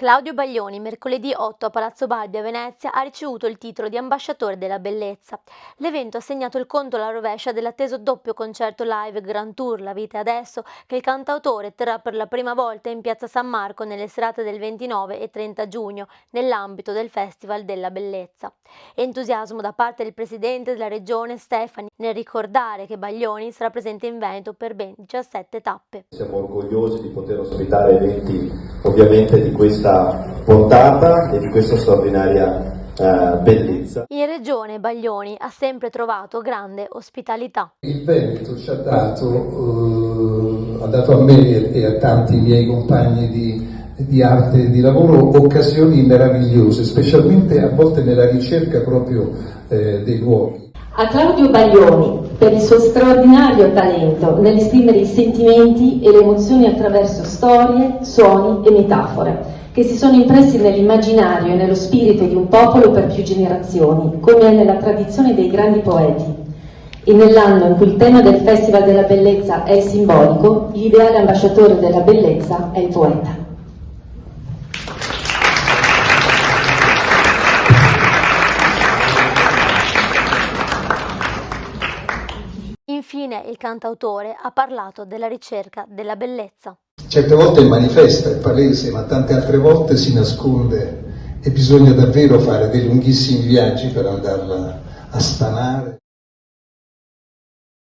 Claudio Baglioni, mercoledì 8 a Palazzo Balbi a Venezia, ha ricevuto il titolo di ambasciatore della bellezza. L'evento ha segnato il conto alla rovescia dell'atteso doppio concerto live Grand Tour La Vita Adesso, che il cantautore terrà per la prima volta in Piazza San Marco nelle serate del 29 e 30 giugno, nell'ambito del Festival della Bellezza. Entusiasmo da parte del presidente della regione Stefani nel ricordare che Baglioni sarà presente in Veneto per ben 17 tappe. Siamo orgogliosi di poter ospitare eventi ovviamente di questa portata e di questa straordinaria bellezza. In regione Baglioni ha sempre trovato grande ospitalità. Il Veneto ci ha dato a me e a tanti miei compagni di arte e di lavoro occasioni meravigliose, specialmente a volte nella ricerca proprio dei luoghi. A Claudio Baglioni per il suo straordinario talento nell'esprimere i sentimenti e le emozioni attraverso storie, suoni e metafore che si sono impressi nell'immaginario e nello spirito di un popolo per più generazioni, come è nella tradizione dei grandi poeti. E nell'anno in cui il tema del Festival della Bellezza è il simbolico, l'ideale ambasciatore della bellezza è il poeta. Infine il cantautore ha parlato della ricerca della bellezza. Certe volte manifesta, è palese, ma tante altre volte si nasconde e bisogna davvero fare dei lunghissimi viaggi per andarla a stanare.